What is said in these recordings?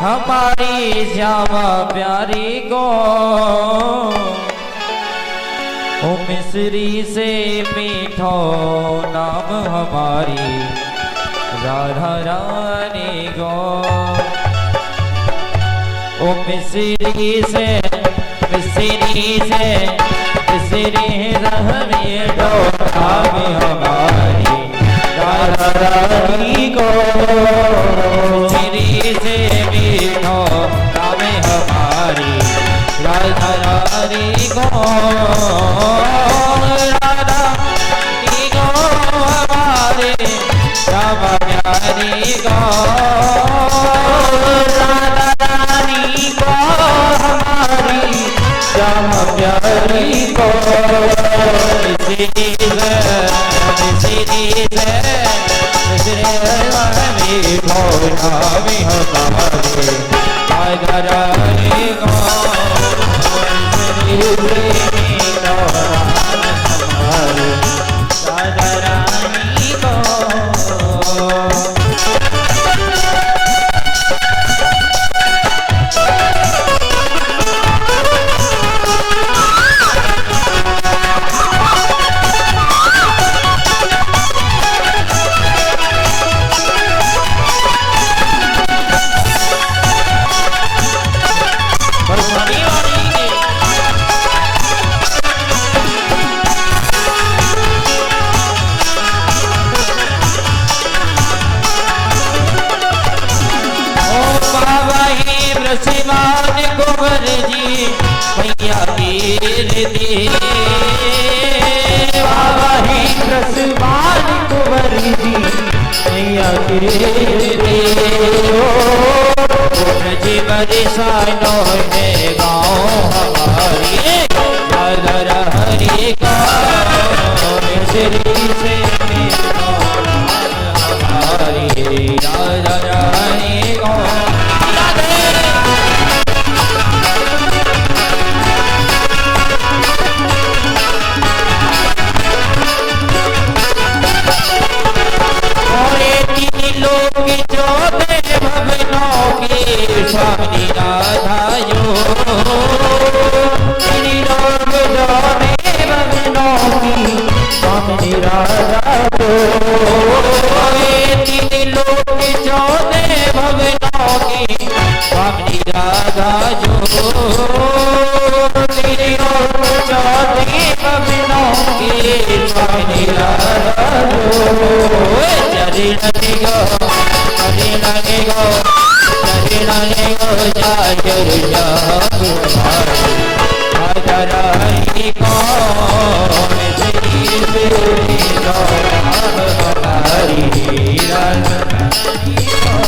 हमारी श्यामा प्यारी को ओ मिस्री से मीठो नाम हमारी राधा रानी को। ओ मिस्री से मीठो नाम हमारी राधा रानी को। मिस्री से मीठो नाम हमारी राधा रानी को। राधा रानी को हमारे श्यामा प्यारी को। राधा रानी को हमारी श्यामा प्यारी को। राधा रानी को राधा रानी को। शिवान कुंवर जी भैया वीर दे। बाबा ही शिवान कुंवर जी भैया वीर दे। जी बरसानो है गाँव हमारी राधा हरि का। श्री से हमारी राधा रानी को। लोग जो दे भवनों के स्वामी राधा जो। लोग जो दे भवनों की स्वामी राधा जो। लोग जो दे भवनों की स्वामी राधा जो। लोग जो दे भवनों की स्वामी राधा जो। हरि लगेगो जागर राधा रानी को। हमारी राधा रानी को।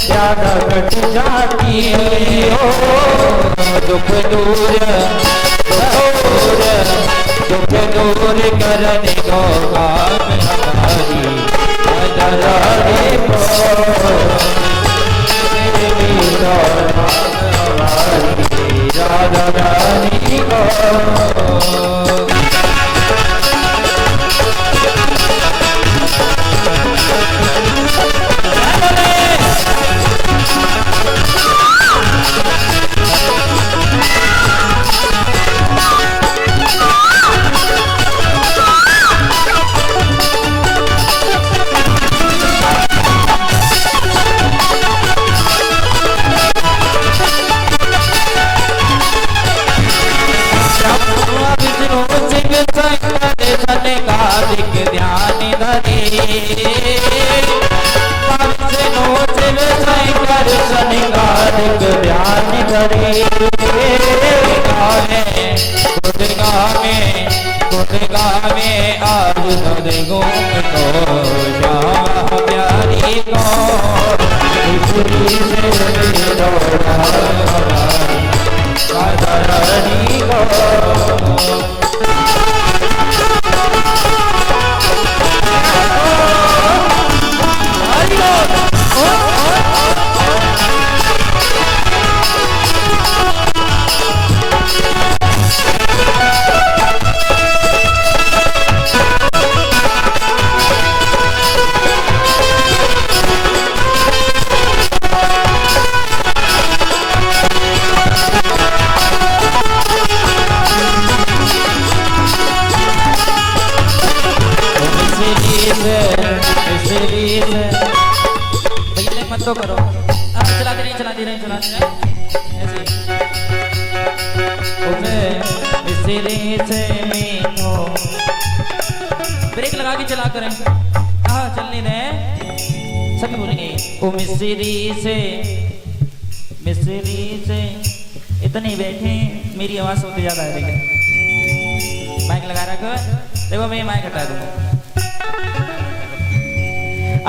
ज्यादा कट जाती हो दुख दूर दुख दूर करने को काम हमारी राधा रानी को। हमारी राधा रानी को। नानक ध्यान करे गुण गावे आज सदगुण को श्याम प्यारी को इसरी से साधारणी को तो करो चलाते नहीं ऐसे ब्रेक लगा के चला करें चलने दें सभी बोलेंगे ओ मिस्री से इतने बैठे मेरी आवाज सबसे ज्यादा है लेकिन माइक लगा रखो देखो मैं माइक हटा दूंगा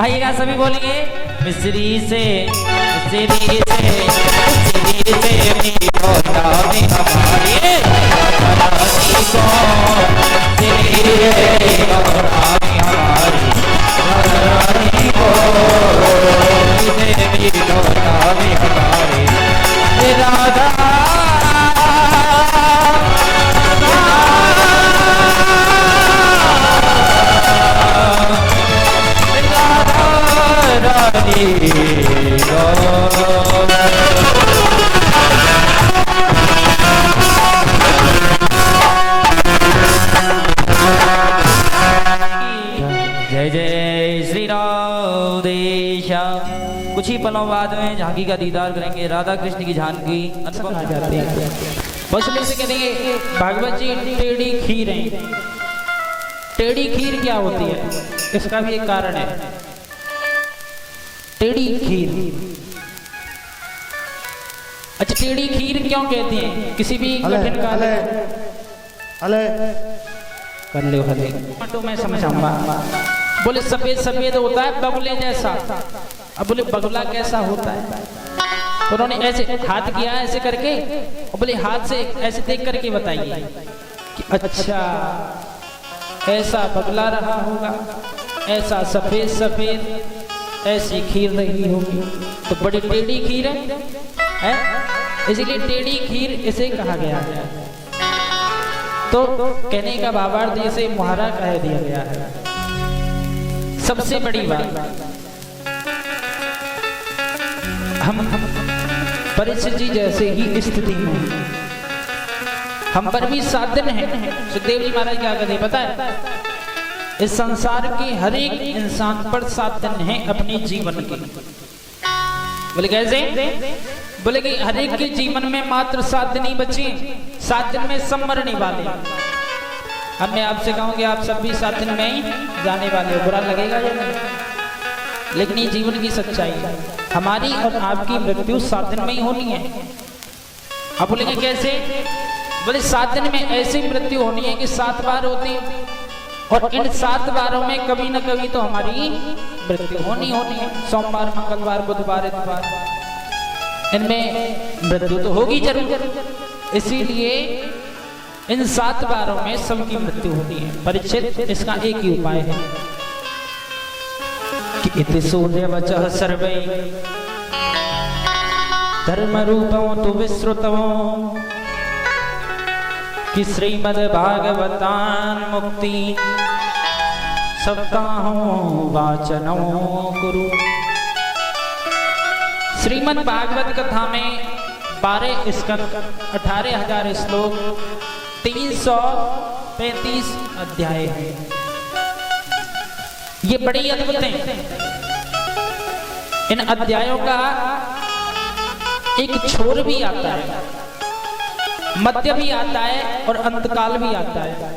आइएगा सभी बोलेंगे मिस्री से मिस्री से हमारी राधा जय जय श्री राम देशा। कुछ ही पलों बाद में झांकी का दीदार करेंगे। राधा कृष्ण की झांकी अनुपम आ जाती है। बसले से कहेंगे भागवत जी टेढ़ी खीर है। टेढ़ी खीर क्या होती है, इसका भी एक कारण है। टेढ़ी खीर, अच्छा टेढ़ी खीर क्यों कहती हैं? किसी भी कठिन काल कर ले तो मैं समझाऊंगा। बोले सफेद सफेद होता है बगुले जैसा। अब बोले बगुला कैसा होता है, तो उन्होंने ऐसे हाथ किया ऐसे करके, और बोले हाथ से ऐसे देख करके बताइए कि अच्छा ऐसा बगला रहा होगा, ऐसा सफेद सफेद ऐसी खीर रही होगी, तो बड़ी टेढ़ी खीर है, इसीलिए टेढ़ी खीर इसे कहा गया है। तो कहने का भावार्थ इसे मुहारा कह दिया गया है। सबसे बड़ी बात, हम परीक्षित जी जैसे ही स्थिति में हम पर भी साधन है। सुखदेव जी महाराज क्या कहते पता है, इस संसार के हर एक इंसान पर साधन है अपने जीवन के। बोले कैसे? बोले कि हर एक के जीवन में मात्र 7 दिन ही बचे, 7 दिन में सब मरने वाले। अब मैं आपसे कहूँ कि आप सब भी 7 दिन में ही जाने वाले हो, बुरा लगेगा या नहीं? लेकिन ये जीवन की सच्चाई है। हमारी और आपकी मृत्यु 7 दिन में ही होनी है। आप बोलेंगे कैसे? बोले 7 दिन में ऐसी मृत्यु होनी है कि 7 बार होती है, और इन 7 बारों में कभी न कभी तो हमारी मृत्यु होनी है। सोमवार, मंगलवार, बुधवार, इतवार, इनमें मृत्यु तो होगी जरूर। इसीलिए इन 7 बारों में सबकी मृत्यु होती है। परीक्षित, इसका एक ही उपाय है कि इति सूर्य वचः सर्वे धर्म रूपं तु विश्रुतम् कि श्रीमद् भागवतान मुक्ति सप्ताहों वाचनो कुरु। श्रीमद् भागवत कथा में 12 स्कंद, 18,000 श्लोक, 335 अध्याय हैं। ये बड़े अद्भुत हैं। इन अध्यायों का एक छोर भी आता है, मध्य भी आता है और अंतकाल भी आता है।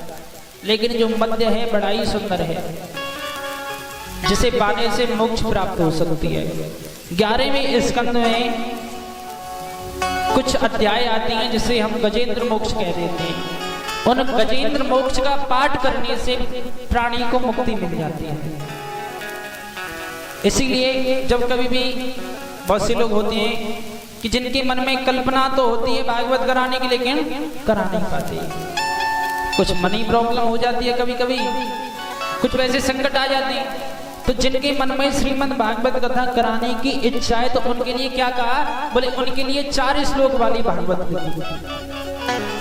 लेकिन जो मध्य है बड़ा ही सुंदर है, जिसे पाने से मोक्ष प्राप्त हो सकती है। 11वें स्कंद में कुछ अध्याय आते हैं जिसे हम गजेंद्र मोक्ष कह देते हैं। उन गजेंद्र मोक्ष का पाठ करने से प्राणी को मुक्ति मिल जाती है। इसीलिए जब कभी भी बहुत से लोग होते हैं कि जिनके मन में कल्पना तो होती है भागवत कराने की, लेकिन करा नहीं पाते। कुछ मनी प्रॉब्लम हो जाती है, कभी कभी कुछ वैसे संकट आ जाते हैं, तो जिनके मन में श्रीमद् भागवत कथा कराने की इच्छा है तो उनके लिए क्या कहा, बोले उनके लिए 4 श्लोक वाली भागवत कथा।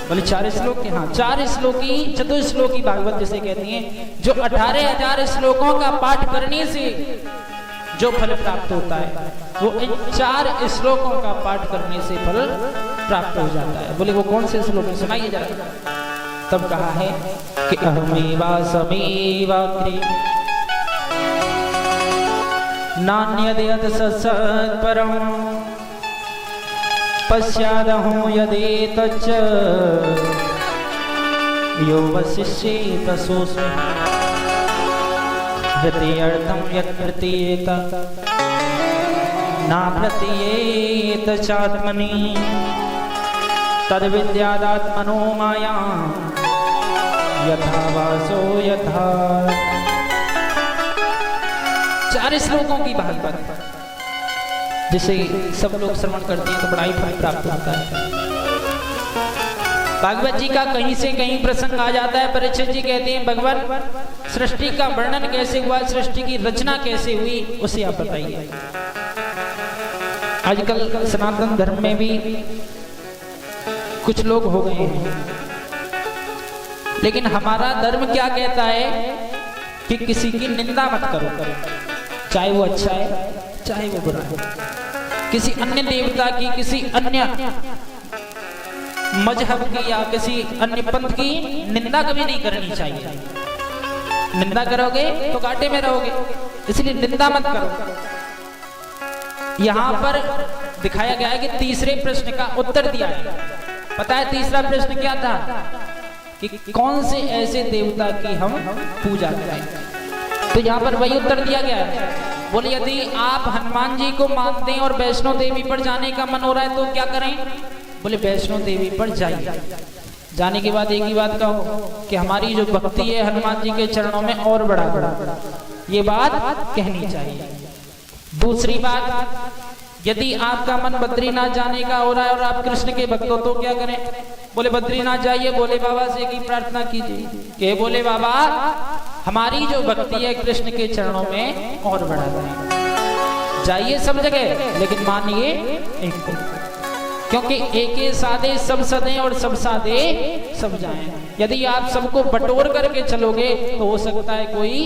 बोले 4 श्लोक के, हाँ 4 श्लोकी चतुश्लोकी भागवत जिसे कहते हैं, जो 18,000 श्लोकों का पाठ करने से जो फल प्राप्त होता है वो इन 4 श्लोकों का पाठ करने से फल प्राप्त हो जाता है। बोले वो कौन से श्लोक सुनाइए जरा। तब कहा है कि अहमेवा समेवाग्रे नान्यदेत सत्परम पश्यादहु यदेतच्च यो वशिष्येत सोऽस्मि प्रत्यर्थं यत् प्रतीयेत न प्रतीयेत चात्मनि तद्विद्यादात्मनो माया यथा वासो यथा। 4 श्लोकों की भागवत जिसे सब लोग श्रवण करते हैं तो बड़ा ही फल प्राप्त होता है। भागवत जी का कहीं से कहीं प्रसंग आ जाता है। परीक्षित जी कहते हैं भगवान सृष्टि का वर्णन कैसे हुआ, सृष्टि की रचना कैसे हुई, उसे आप बताइए। आजकल सनातन धर्म में भी कुछ लोग हो गए हैं, लेकिन हमारा धर्म क्या कहता है कि किसी की निंदा मत करो, चाहे वो अच्छा है चाहे वो बुरा है। किसी अन्य देवता की, किसी अन्य मजहब की या किसी अन्य पंथ की निंदा कभी नहीं करनी चाहिए। निंदा करोगे तो घाटे में रहोगे, इसलिए निंदा मत करो। यहां पर दिखाया गया है कि तीसरे प्रश्न का उत्तर दिया है। पता है तीसरा प्रश्न क्या था कि कौन से ऐसे देवता की हम पूजा करें, तो यहाँ पर वही उत्तर दिया गया है। बोले यदि आप हनुमान जी को मानते हैं और वैष्णो देवी पर जाने का मन हो रहा है तो क्या करें, बोले वैष्णो देवी पर जाइए। जाने के बाद एक ही बात कहो कि हमारी जो भक्ति है हनुमान जी के चरणों में और बढ़ा, ये बात कहनी चाहिए। दूसरी बात, यदि आपका मन बद्रीनाथ जाने का हो रहा है और आप कृष्ण के भक्त हो तो क्या करें, बोले बद्रीनाथ जाइए, बोले बाबा से की प्रार्थना कीजिए कि बोले बाबा हमारी जो भक्ति है कृष्ण के चरणों में और बढ़ा दें। जाइए सब जगह, लेकिन मानिए एक को, क्योंकि एक साधे सब सदे और सब साधे सब जाएं। यदि आप सबको बटोर करके चलोगे तो हो सकता है कोई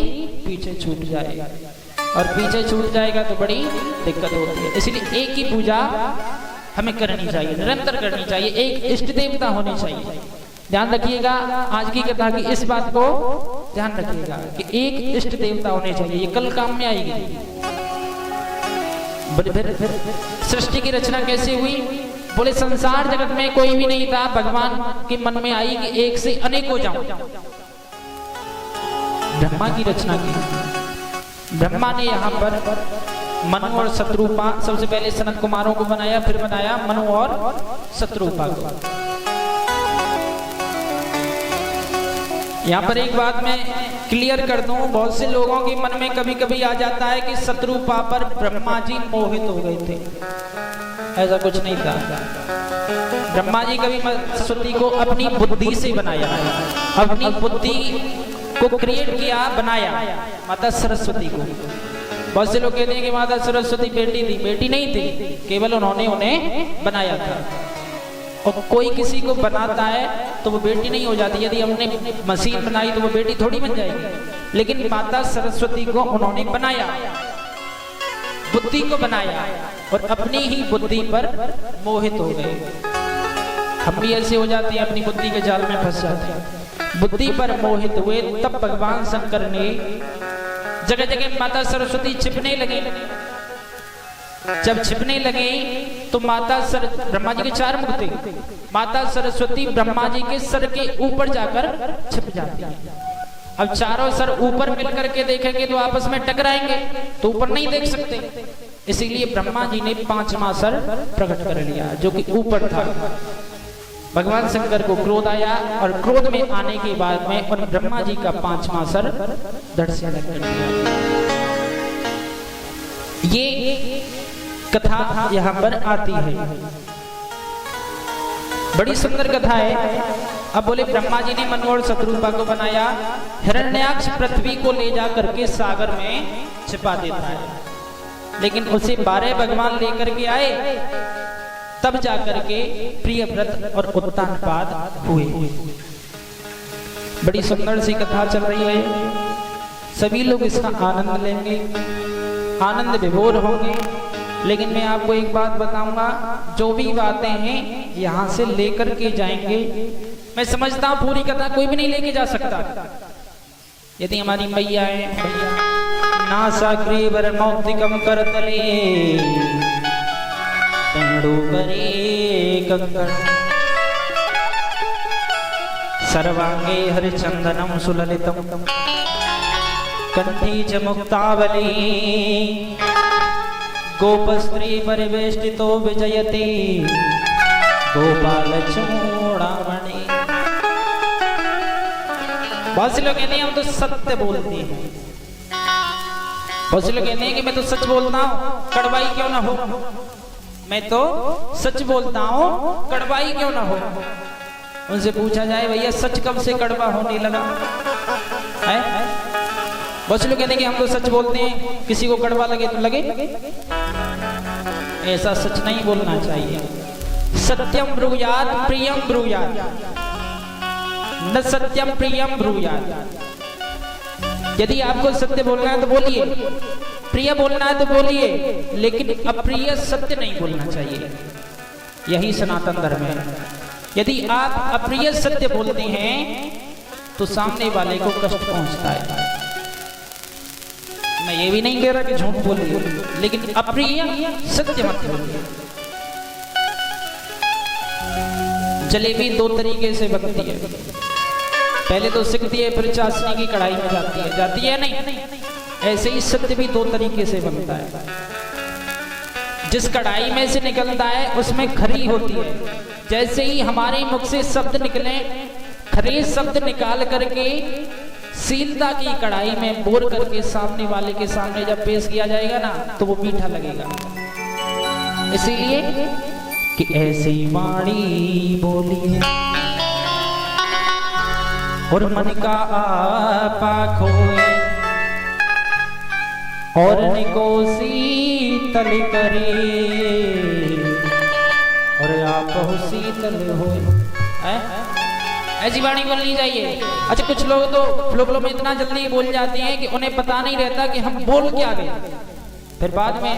पीछे छूट जाएगा, और पीछे छूट जाएगा तो बड़ी दिक्कत होती है। इसलिए एक ही पूजा हमें करनी चाहिए, निरंतर करनी चाहिए, एक इष्ट देवता होने चाहिए। ध्यान रखिएगा, आज की कथा की इस बात को ध्यान रखिएगा कि एक इष्ट देवता होने चाहिए, ये कल काम में आएगी। फिर सृष्टि की रचना कैसे हुई, बोले संसार जगत में कोई भी नहीं था, भगवान के मन में आई कि एक से अनेक हो जाऊं। ब्रह्मा की रचना की, ब्रह्मा ने यहाँ पर मनु और शत्रुपा, सबसे पहले सनत कुमारों को बनाया, फिर बनाया मनु और शत्रुपा को। यहाँ पर एक बात मैं क्लियर कर दूं, बहुत से लोगों के मन में कभी कभी आ जाता है कि शत्रुपा पर ब्रह्मा जी मोहित हो गए थे। ऐसा कुछ नहीं था। ब्रह्मा जी कभी सरस्वती को अपनी बुद्धि से बनाया, अपनी बुद्धि को क्रिएट किया, बनाया माता सरस्वती को। बहुत से लोग कहते हैं कि माता सरस्वती बेटी थी, बेटी नहीं थी, केवल उन्होंने उन्हें बनाया था। और कोई किसी को बनाता है तो वो बेटी नहीं हो जाती। यदि हमने मशीन बनाई तो वो बेटी थोड़ी बन जाएगी, लेकिन माता सरस्वती को उन्होंने बनाया, बुद्धि को बनाया और अपनी ही बुद्धि पर मोहित हो गए। हम भी ऐसे हो जाते हैं, अपनी बुद्धि के जाल में फंस जाते हैं। बुद्धि पर मोहित हुए, तब भगवान शंकर ने जगह जगह माता सरस्वती छिपने लगे। जब छिपने लगे तो ब्रह्मा जी के 4 मुख थे, माता सरस्वती ब्रह्मा जी के सर के ऊपर जाकर छिप जाती है। अब चारों सर ऊपर मिलकर के देखेंगे तो आपस में टकराएंगे, तो ऊपर नहीं देख सकते, इसीलिए ब्रह्मा जी ने पांचवा सर प्रकट कर लिया जो कि ऊपर था। भगवान शंकर को क्रोध आया और क्रोध में आने के बाद में उन ब्रह्मा जी का पांचवा सर धड़ से अलग कर दिया। ये कथा यहां पर आती है, बड़ी सुंदर कथा है। अब बोले ब्रह्मा जी ने मनु और शत्रुपा को बनाया, हिरण्याक्ष पृथ्वी को ले जा करके सागर में छिपा देता है, लेकिन उसे 12 भगवान लेकर के आए, तब जाकर के प्रियव्रत और उत्तानपाद हुए। बड़ी सुंदर सी कथा चल रही है, सभी लोग इसका आनंद लेंगे, आनंद विभोर होंगे। लेकिन मैं आपको एक बात बताऊंगा, जो भी बातें हैं यहाँ से लेकर के जाएंगे, मैं समझता हूँ पूरी कथा कोई भी नहीं लेके जा सकता। यदि हमारी मैया है, नासाग्रीवर मौक्तिकम करतले करे कंकण सर्वांगे हरिचंदनम सुललितम कंठी च मुक्तावली गोपस्त्री परिवेष्टितो विजयते गोपाल चूड़ामणि। बहुत से लोग कहते हैं हम तो सत्य बोलते हैं, बहुत से लोग कहते हैं कि मैं तो सच बोलता हूँ कड़वाई क्यों ना हो, मैं तो सच बोलता हूँ कड़वाई क्यों ना हो। उनसे पूछा जाए भैया सच कब से कड़वा होने लगा है? बहुत से लोग कहते हैं कि हम तो सच बोलते हैं, किसी को कड़वा लगे तो लगे, ऐसा सच नहीं बोलना चाहिए। सत्यम ब्रूयात प्रियम ब्रूयात, न सत्यम प्रियम ब्रूयात। यदि आपको सत्य बोलना है तो बोलिए, प्रिय बोलना है तो बोलिए, लेकिन अप्रिय सत्य नहीं बोलना चाहिए। यही सनातन धर्म है। यदि आप अप्रिय सत्य बोलते हैं तो सामने वाले को कष्ट पहुंचता है। मैं ये भी नहीं कह रहा कि झूठ बोलिए, लेकिन अप्रिय सत्य मत बोलिए। जलेबी 2 तरीके से बनती है, पहले तो सिकती है, फिर चाशनी की कढ़ाई में जाती है नहीं। ऐसे ही सत्य भी 2 तरीके से बनता है। जिस कढ़ाई में से निकलता है उसमें खरी होती है। जैसे ही हमारे मुख से शब्द निकले, खरे शब्द निकाल करके सीलता की कढ़ाई में बोर करके सामने वाले के सामने जब पेश किया जाएगा ना, तो वो मीठा लगेगा। इसीलिए कि ऐसी वाणी बोलिए और मन का आपा खोए, और निको शीतल करे और आप शीतल हो। ऐसी वाणी बोलनी चाहिए। अच्छा, कुछ लोग तो फ्लो में इतना जल्दी बोल जाते हैं कि उन्हें पता नहीं रहता कि हम बोल क्या गए, फिर बाद में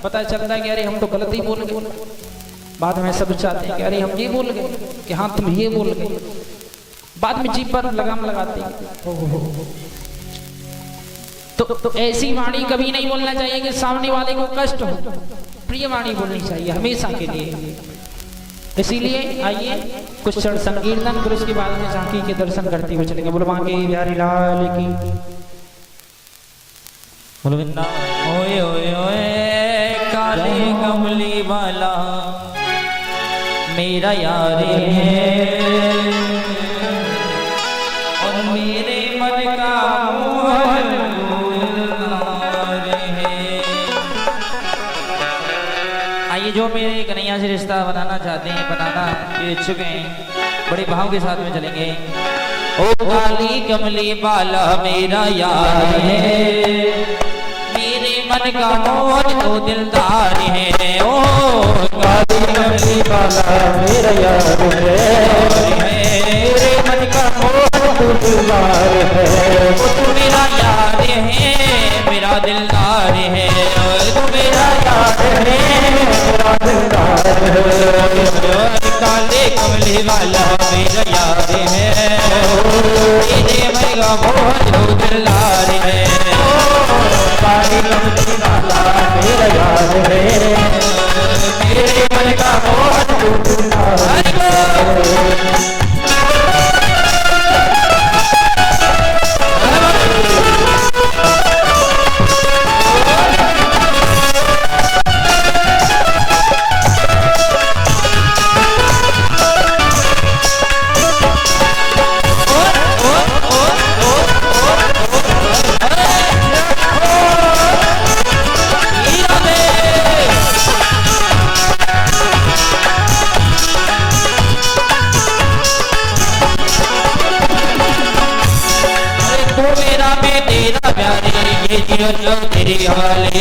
पता चलता है कि अरे हम तो गलत ही बोल गए। बाद में सब चाहते हैं कि अरे हम ये बोल गए, कि हाँ तुम ये बोल गए। बाद में जीभ पर लगाम लगाते हैं। तो ऐसी वाणी कभी नहीं बोलना चाहिए कि सामने वाले को कष्ट हो। प्रिय वाणी बोलनी चाहिए हमेशा के लिए। इसीलिए आइए कुछ क्षण संकीर्तन, फिर उसके बाद में झांकी के दर्शन करते हुए चलेंगे। बोलो बांके बिहारी लाल की, बोलो वृंदावन। ओए ओए ओए काले कमली वाला मेरा यार है, और मेरे मन का मोहन है। आइए, जो मेरे कन्हैया से रिश्ता बनाना चाहते हैं, बनाना के इच्छुक हैं, बड़े भाव के साथ में चलेंगे। ओ काली कमली वाला मेरा यार है, मेरे मन का मोहन तो दिलदार है। ओ काली कमली वाला मेरा यार है, मेरे मन का मोहन तो दिलदार है। वो तू मेरा यार है, मेरा दिलदार है, तू मेरा यार है, मेरा दिलदार है। काले कमली वाला मेरा यार है, मेरे मन का मोहन तो दिलदार है। काली कमली वाला मेरा यार है, मेरे मन का मोहन तो दिलदार है। तेरा प्यारे ये जीवन जो तेरे हवाले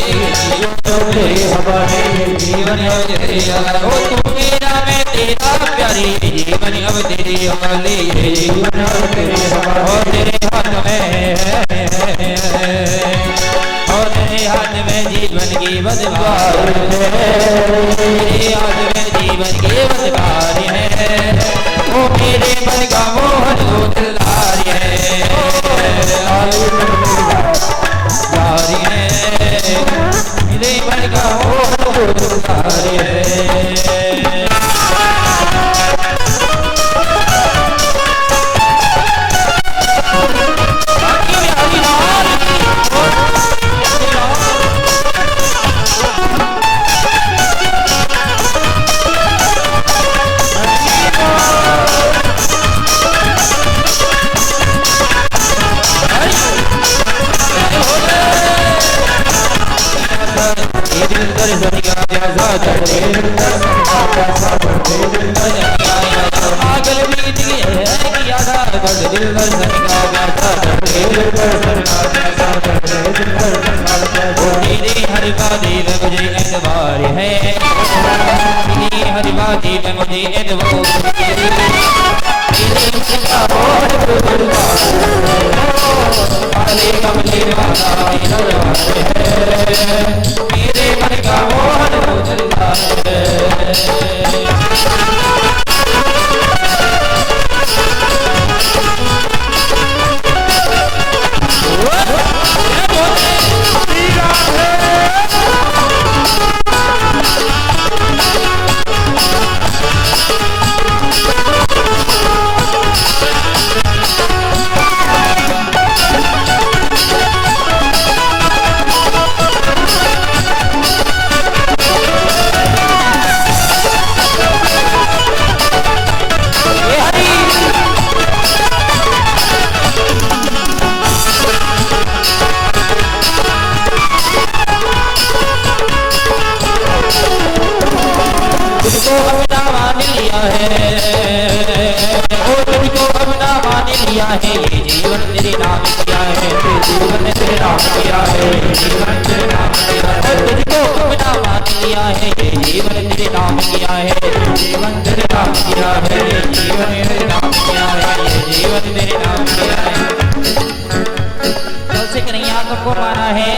जीवन अब तेरे हवाले ओ तू मेरा मैं तेरा प्यारे जीवन अब तेरे हवाले जीवन अब तेरे हवाले और तेरे हाथ में और तेरे हाथ में जीवन की बदबार तेरे हाथ में जीवन की बदबार है ओ मेरे मन का मोहन वो दिलदार है मेरे मन का मोहन वो दिलदार है मेरे मन का मोहन वो दिलदार है है ये जीवन तेरे नाम किया है जीवन तेरे नाम किया है जीवन तेरे नाम किया है तुझको अपना मान लिया है ये जीवन तेरे नाम किया है जीवन तेरे नाम किया है ये जीवन तेरे नाम किया है ये जीवन तेरे नाम किया है तुझसे कन्हैया को माना है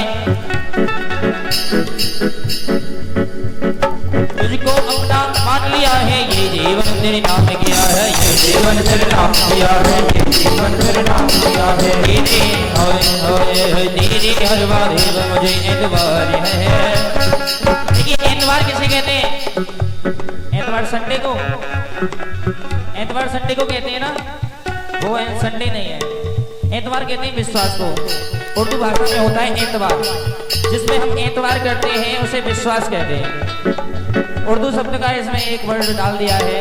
तुझको अपना मान लिया है ये जीवन तेरे नाम किया है ये जीवन तेरे नाम किया है ये जीवन तेरे नाम किया है दीदी हर बार मुझे एतबार है देखिए एतबार किसे कहते हैं एतबार संडे को कहते हैं ना वो संडे नहीं है एतबार कहते हैं विश्वास को उर्दू भाषा में होता है एतबार जिसमें हम एतबार करते हैं उसे विश्वास कहते हैं उर्दू शब्द का इसमें एक वर्ड डाल दिया है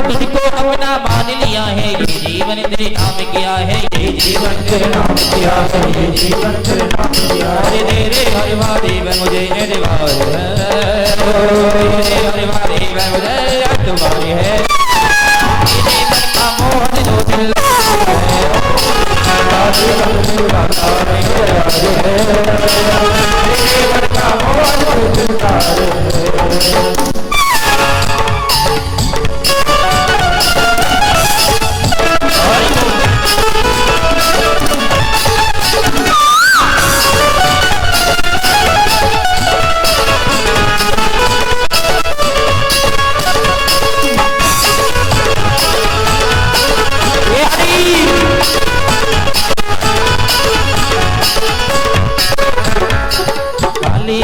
तुझको अपना मान लिया है ये जीवन तेरे नाम किया है ये जीवन तेरे नाम किया है ये जीवन तेरे नाम किया है तेरे हर वादे में मुझे एतबार है हर वादे में मुझे एतबार है तेरे मन का मोहन जो दिल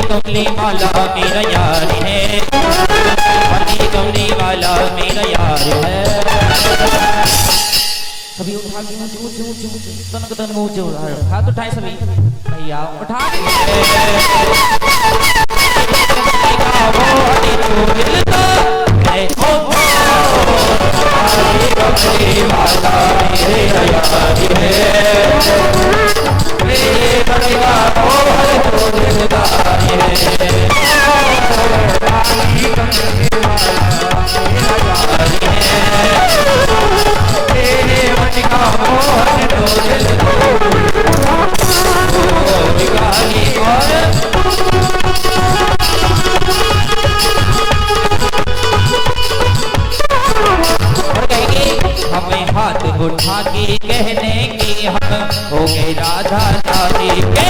कमली वाला मेरा यार है कमली वाला मेरा यार है सभी उठा के तनक तन ऊंचे हाथ उठाए सभी भैया उठा Oh हो गए राधा रानी के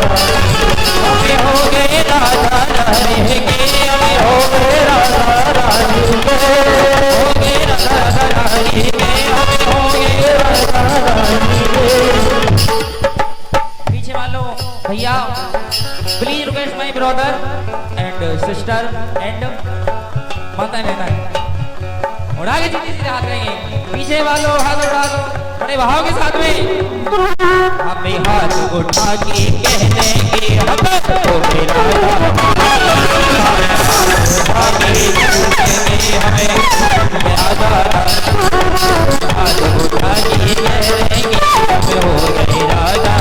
हमें हो गए राधा रानी के हमें हो गए राधा रानी के हो गए राधा रानी के हमें हो गए राधा रानी के। पीछे वालों भैया please request my brother and sister and माता बहना उड़ा के सीधे सीधे हाथ रहेंगे। पीछे वालों हाथ उड़ा दो बड़े भाव के साथ में हमें हाथ उठा के कह देंगे हम तो मेरा हमें राधा हाथ उठा के कह देंगे हमें हो गए राधा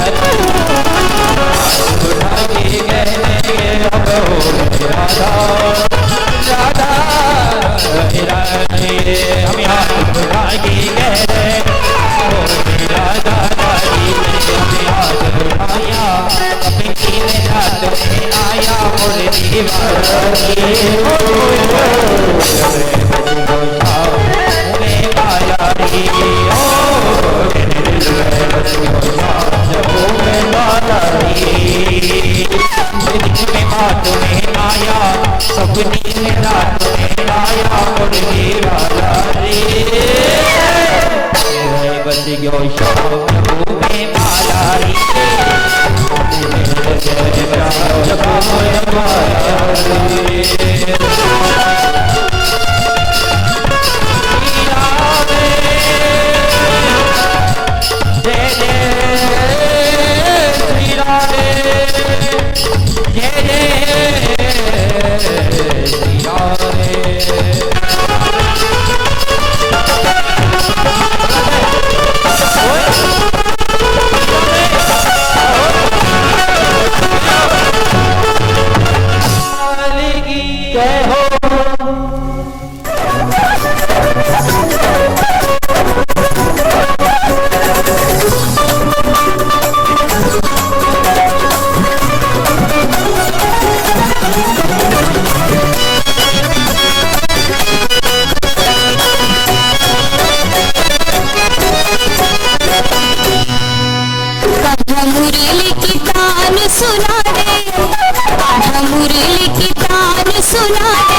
उठा के कह देंगे हमें हो गए राधा राधा हमें हाथ उठा के कह देंगे राधा रानी हमें हाथ उठाया अपनी में रात में आया मुझे दीवानी माया री में बात में आया सपनी में रात में आया मुझे दीवानी बच गयो शाम में माला री मुरली की तान सुना दे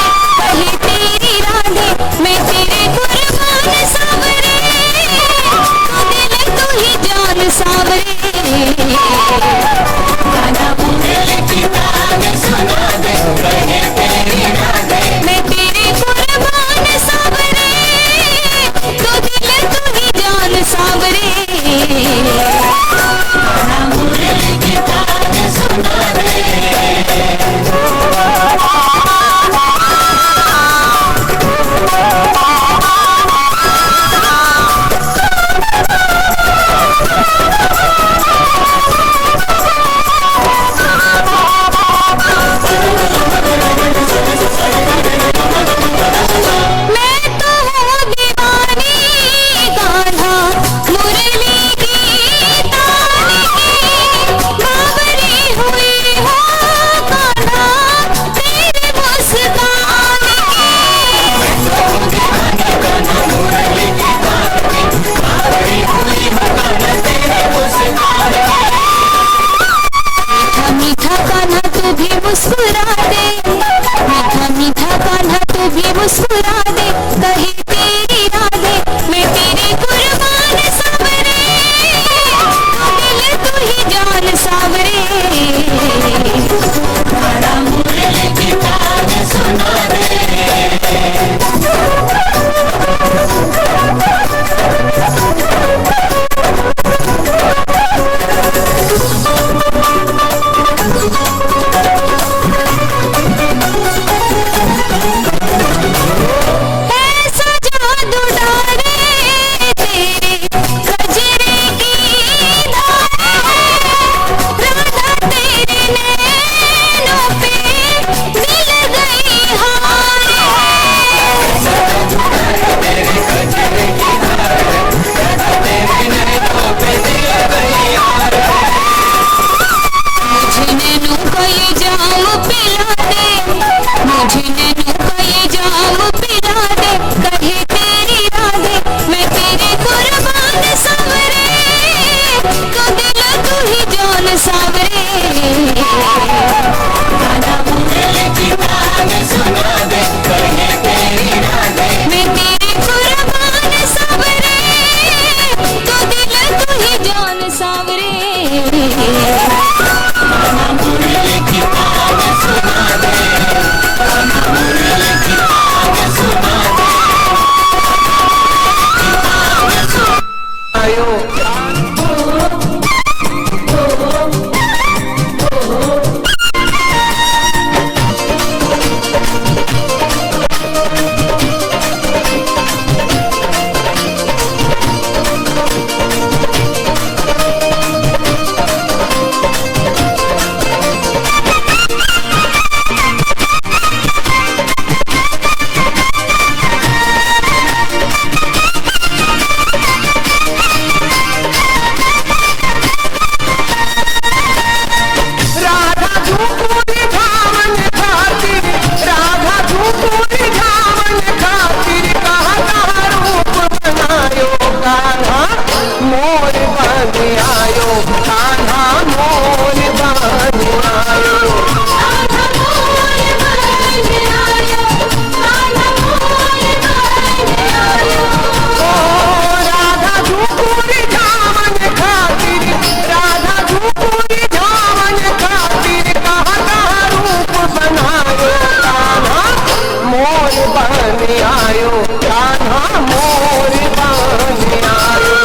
आयो कान्हा मोर बन आयो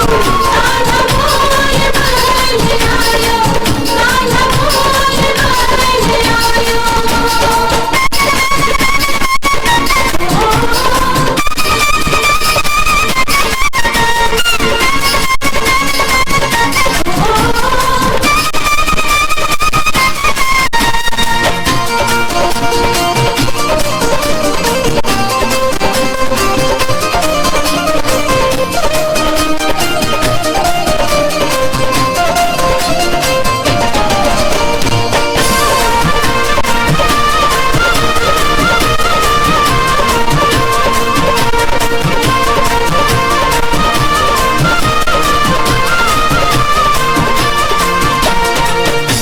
कान्हा मोर बन आयो कान्हा मोर बन आयो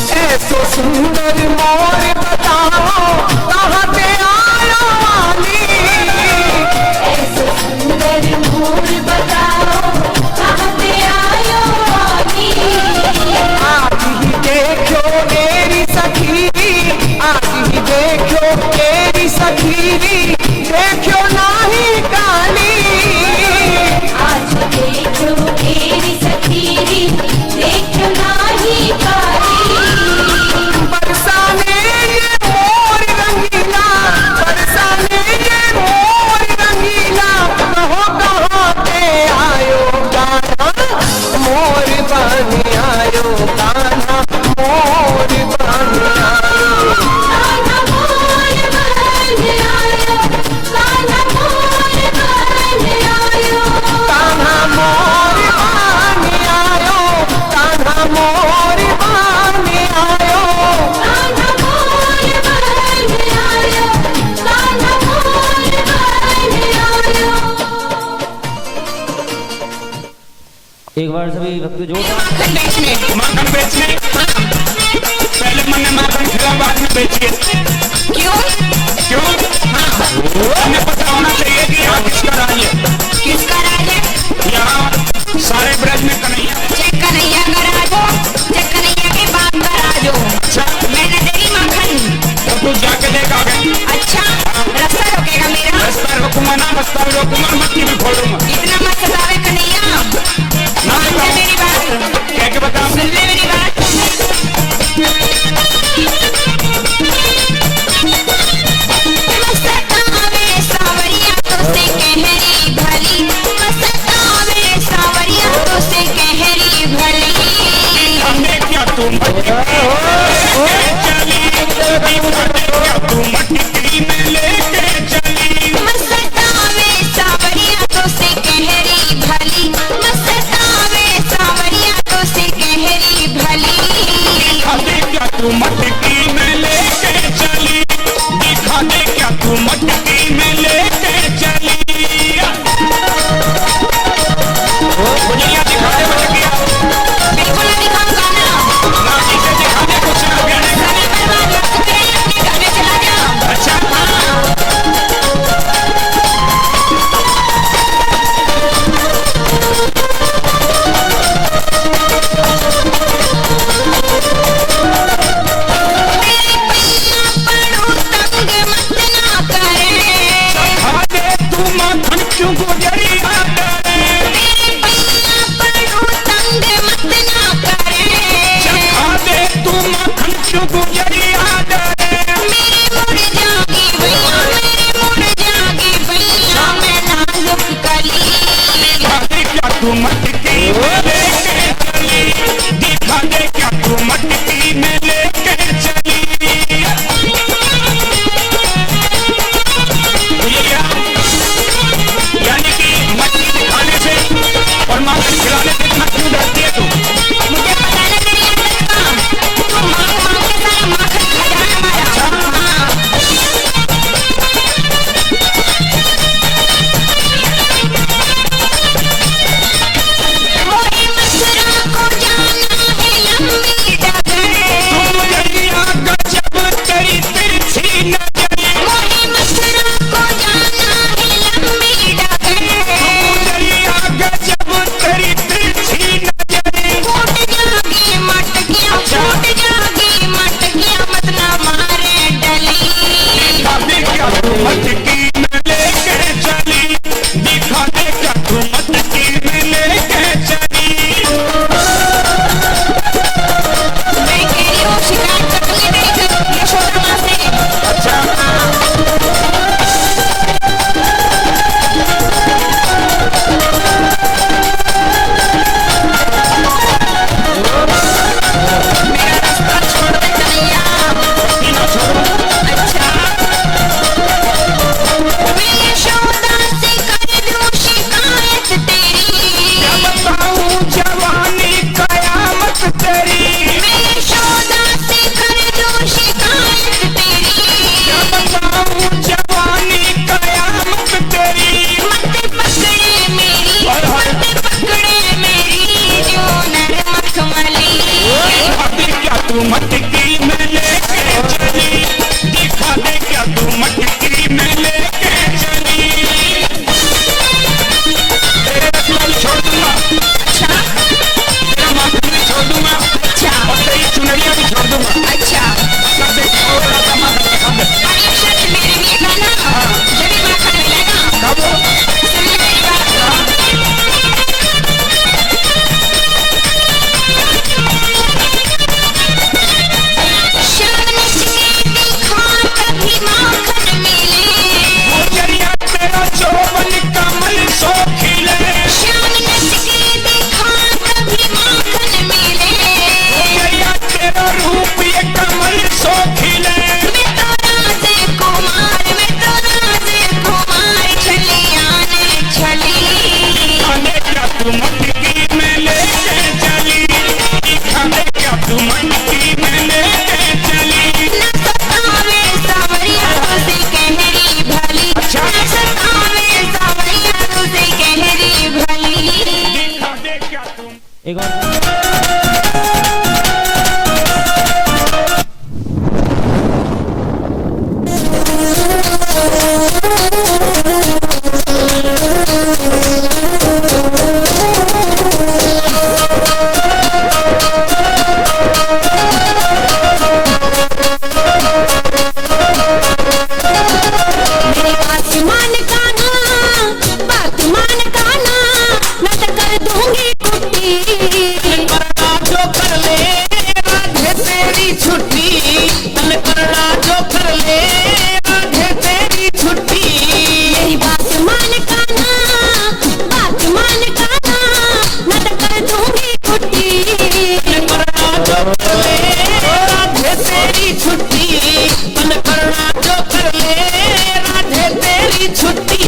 सुंदर मोर बताओ कहाँ से आयो वाली ऐसे सुंदर मोर बताओ कहाँ से आयो वाली आज ही देखो मेरी सखी आज ही देखो मेरी सखी देखो नाही काली आज देखो मेरी सखीरी देखो नाही काली बरसाने ये मोर रंगीला बरसाने ये मोर रंगीला कहो कहाँ से आयो कान्हा मोर बन आयो कान्हा मोर बन आयो कान्हा मोर बन आयो कान्हा मोर बन आयो कान्हा मोर बन आयो कान्हा मोर बन आयो कान्हा मोर बन आयो कान्हा मोर बन आयो एक बार सभी भक्त जोड़ माखन बेचने पहले मैंने माखन खिला बाद में बेचिए क्यों क्यों हमें पता होना चाहिए कि यहाँ किसका राज है किसका राज है यहाँ सारे ब्रज में कन्हैया है। चेक कन्हैया का राज हो चेक कन्हैया के बाप का राज हो अच्छा मैंने तेरी माखन तो तू जाके देख आ गए अच्छा रास्ता रोकेगा मेरा रास्ता रोकूंगा ना रास्ता रोकूंगा मट्टी में फोड़ूंगा इतना मत सतावे कन्हैया ना सुन ले मेरी बात कह के बता सुन ले मेरी बात नमस्ते एक और मेरी बात मान काना, बात मान काना, मैं तो कर दूंगी कुट्टी। करना जो कर ले राधे तेरी छुट्टी, तन करना जो कर ले राधे तेरी छुट्टी। मेरी बात मान काना, बात मान काना, मैं तो कर दूंगी कुट्टी। करना जो कर ले राधे तेरी छुट्टी, तन करना जो कर ले राधे तेरी छुट्टी।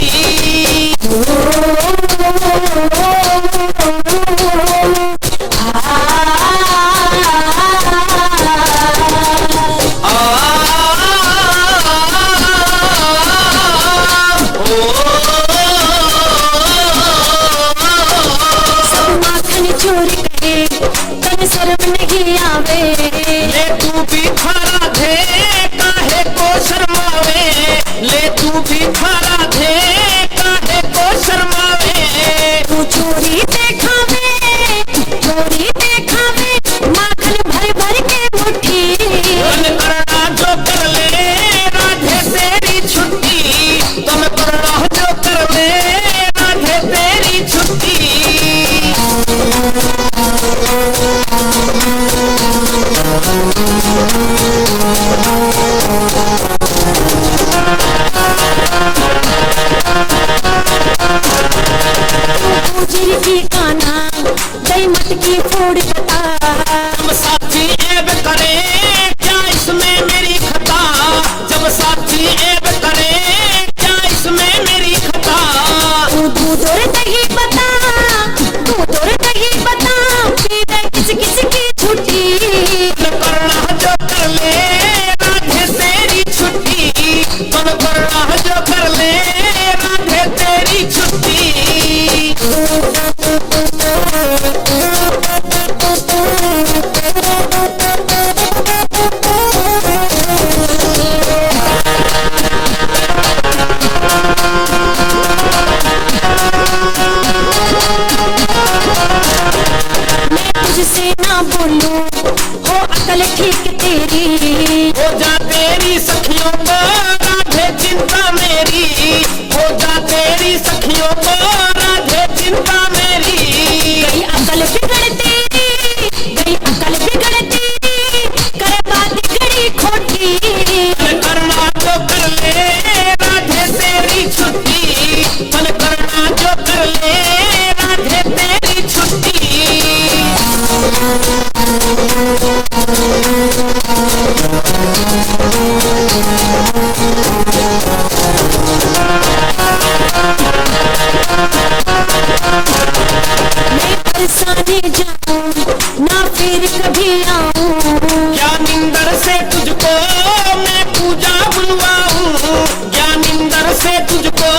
सब माखन चोरी करे, तन शर्म नहीं आवे। ले तू भी थारा थे काहे को शर्मावे, ले तू भी थारा थे काहे को शर्मावे। तू चोरी देखावे, चोरी देखावे, माखन भर भर के मुट्ठी। तन करना जो कर ले राधे तेरी छुट्टी, तुम करना जो कर ले राधे तेरी छुट्टी। पूजरी की काना, दई मटकी फोड़ बता। जब साथी ऐब करे क्या इसमें मेरी खता, जब साथी ऐब करे क्या इसमें मेरी खता। तू दूध और दही बता, दूध और दही बता, पी गए किस किस की छुट्टी। करना जो कर ले राधे तेरी छुट्टी, तुम करना जो कर ले राधे तेरी छुट्टी। मैं तुझसे ना बोलूं, हो अकल ठीक तेरी। हो जा तेरी सखियों को राधे चिंता मेरी, हो जा तेरी सखियों को राधे चिंता मेरी। गई अकल बिगड़ तेरी, गई अकल बिगड़ तेरी, कर बात गड़ी खोटी। करना जो कर ले राधे तेरी छुट्टी, फल करना जो कर ले राधे तेरी छुट्टी। मैं बरसाने जाऊं ना फिर कभी आऊं। क्या निंदर से तुझको मैं पूजा बुलवाऊं, क्या निंदर से तुझको